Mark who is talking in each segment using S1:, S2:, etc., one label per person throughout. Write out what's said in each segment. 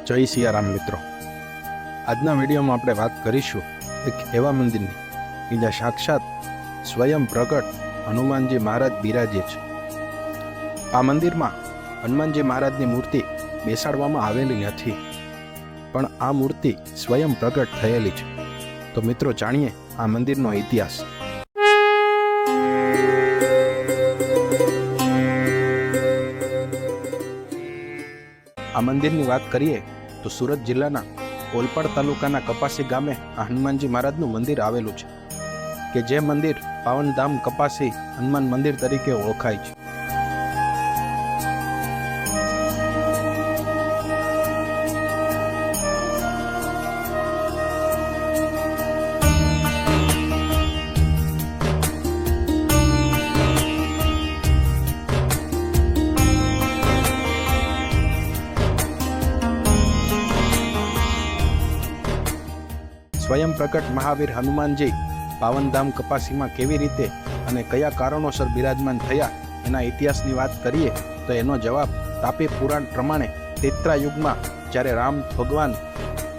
S1: જય સિયારામ મિત્રો, આજના વિડીયોમાં આપણે વાત કરીશું એક એવા મંદિરની કે જ્યાં સાક્ષાત સ્વયં પ્રગટ હનુમાનજી મહારાજ બિરાજે છે। આ મંદિરમાં હનુમાનજી મહારાજની મૂર્તિ બેસાડવામાં આવેલી નથી, પણ આ મૂર્તિ સ્વયં પ્રગટ થયેલી છે। તો મિત્રો, જાણીએ આ મંદિરનો ઇતિહાસ। આ મંદિરની વાત કરીએ તો સુરત જિલ્લાના ઓલપાડ તાલુકાના કપાસી ગામે આ હનુમાનજી મહારાજનું મંદિર આવેલું છે, કે જે મંદિર પાવનધામ કપાસી હનુમાન મંદિર તરીકે ઓળખાય છે। સ્વયં પ્રકટ મહાવીર હનુમાનજી પાવનધામ કપાસીમાં કેવી રીતે અને કયા કારણોસર બિરાજમાન થયા એના ઇતિહાસની વાત કરીએ તો એનો જવાબ તાપી પુરાણ પ્રમાણે ત્રેતા યુગમાં જ્યારે રામ ભગવાન,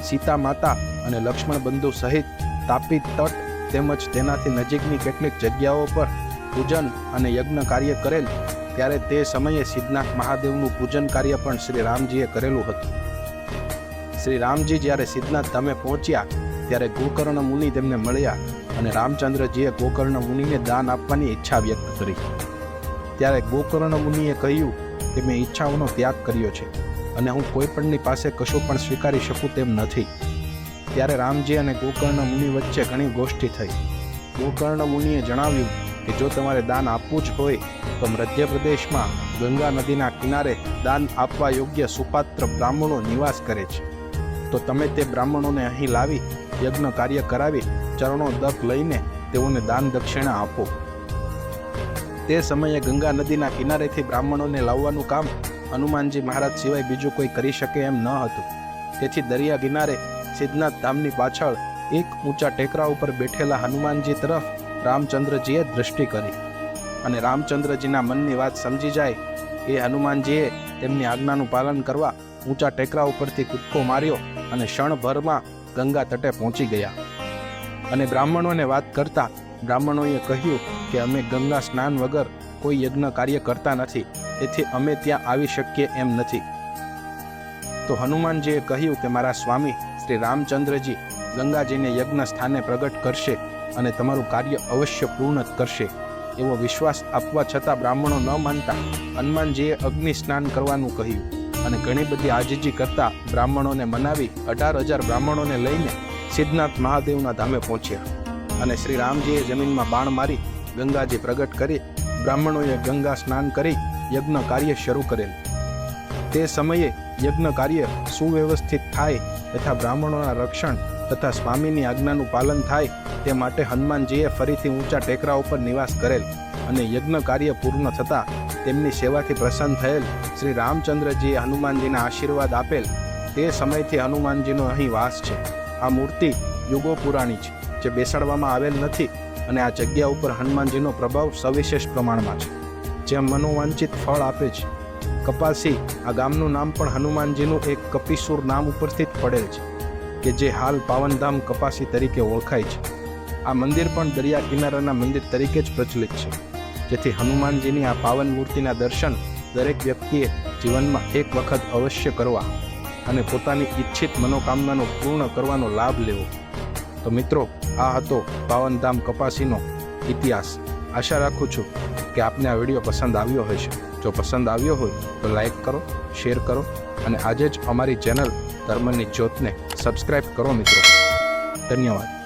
S1: સીતા માતા અને લક્ષ્મણ બંધુ સહિત તાપી તટ તેમજ તેનાથી નજીકની કેટલીક જગ્યાઓ પર પૂજન અને યજ્ઞ કાર્ય કરેલ, ત્યારે તે સમયે સિદ્ધનાથ મહાદેવનું પૂજન કાર્ય પણ શ્રી રામજીએ કરેલું હતું। શ્રી રામજી જ્યારે સિદ્ધનાથ ધામે પહોંચ્યા ત્યારે ગોકર્ણ મુનિ તેમને મળ્યા અને રામચંદ્રજીએ ગોકર્ણ મુનિને દાન આપવાની ઈચ્છા વ્યક્ત કરી। ત્યારે ગોકર્ણ મુનિએ કહ્યું કે મેં ઈચ્છાઓનો ત્યાગ કર્યો છે અને હું કોઈ પણની પાસે કશું પણ સ્વીકારી શકું તેમ નથી। ત્યારે રામજી અને ગોકર્ણ મુનિ વચ્ચે ઘણી ગોષ્ઠી થઈ। ગોકર્ણ મુનિએ જણાવ્યું કે જો તમારે દાન આપવું જ હોય તો મધ્યપ્રદેશમાં ગંગા નદીના કિનારે દાન આપવા યોગ્ય સુપાત્ર બ્રાહ્મણો નિવાસ કરે છે, તો તમે તે બ્રાહ્મણોને અહીં લાવી યજ્ઞ કાર્ય કરાવી ચરણો દક લઈને તેઓને દાન દક્ષિણા આપો। તે સમયે ગંગા નદીના કિનારેથી બ્રાહ્મણોને લાવવાનું કામ હનુમાનજી મહારાજ સિવાય બીજું કોઈ કરી શકે એમ ન હતું। તેથી દરિયા કિનારે સિદ્ધનાથ ધામની પાછળ એક ઊંચા ટેકરા ઉપર બેઠેલા હનુમાનજી તરફ રામચંદ્રજીએ દ્રષ્ટિ કરી અને રામચંદ્રજીના મનની વાત સમજી જાય એ હનુમાનજીએ તેમની આજ્ઞાનું પાલન કરવા ઊંચા ટેકરા ઉપરથી કૂદકો માર્યો અને ક્ષણભરમાં ગંગા તટે પહોંચી ગયા। અને બ્રાહ્મણોને વાત કરતા બ્રાહ્મણોએ કહ્યું કે અમે ગંગા સ્નાન વગર કોઈ યજ્ઞ કાર્ય કરતા નથી, તેથી અમે ત્યાં આવી શકીએ એમ નથી। તો હનુમાનજીએ કહ્યું કે મારા સ્વામી શ્રી રામચંદ્રજી ગંગાજીને યજ્ઞ સ્થાને પ્રગટ કરશે અને તમારું કાર્ય અવશ્ય પૂર્ણ કરશે એવો વિશ્વાસ આપવા છતાં બ્રાહ્મણો ન માનતા હનુમાનજીએ અગ્નિ સ્નાન કરવાનું કહ્યું અને ઘણી બધી આજીજી કરતા બ્રાહ્મણોને મનાવી 18,000 બ્રાહ્મણોને લઈને સિદ્ધનાથ મહાદેવના ધામે પહોંચ્યા અને શ્રી રામજીએ જમીનમાં બાણ મારી ગંગાજી પ્રગટ કરી બ્રાહ્મણોએ ગંગા સ્નાન કરી યજ્ઞ કાર્ય શરૂ કરેલ। તે સમયે યજ્ઞ કાર્ય સુવ્યવસ્થિત થાય તથા બ્રાહ્મણોના રક્ષણ તથા સ્વામીની આજ્ઞાનું પાલન થાય તે માટે હનુમાનજીએ ફરીથી ઊંચા ટેકરા ઉપર નિવાસ કરેલ અને યજ્ઞ કાર્ય પૂર્ણ થતાં તેમની સેવાથી પ્રસન્ન થયેલ શ્રી રામચંદ્રજીએ હનુમાનજીના આશીર્વાદ આપેલ। તે સમયથી હનુમાનજીનો અહીં વાસ છે। આ મૂર્તિ યુગો પુરાણી છે, જે બેસાડવામાં આવેલ નથી અને આ જગ્યા ઉપર હનુમાનજીનો પ્રભાવ સવિશેષ પ્રમાણમાં છે, જે મનોવાંછિત ફળ આપે છે। કપાસી આ ગામનું નામ પણ હનુમાનજીનું એક કપિસુર નામ ઉપરથી જ પડેલ છે, કે જે હાલ પાવનધામ કપાસી તરીકે ઓળખાય છે। આ મંદિર પણ દરિયા કિનારાના મંદિર તરીકે જ પ્રચલિત છે, જેથી હનુમાનજીની આ પાવન મૂર્તિના દર્શન દરેક વ્યક્તિએ જીવનમાં એક વખત અવશ્ય કરવા અને પોતાની ઈચ્છિત મનોકામનાનો પૂર્ણ કરવાનો લાભ લેવો। તો મિત્રો, આ હતો પાવનધામ કપાસીનો ઇતિહાસ। આશા રાખું છું કે આપને આ વિડીયો પસંદ આવ્યો હશે। જો પસંદ આવ્યો હોય તો લાઈક કરો, શેર કરો અને આજે જ અમારી ચેનલ ધર્મની જ્યોતને સબસ્ક્રાઈબ કરો મિત્રો। ધન્યવાદ।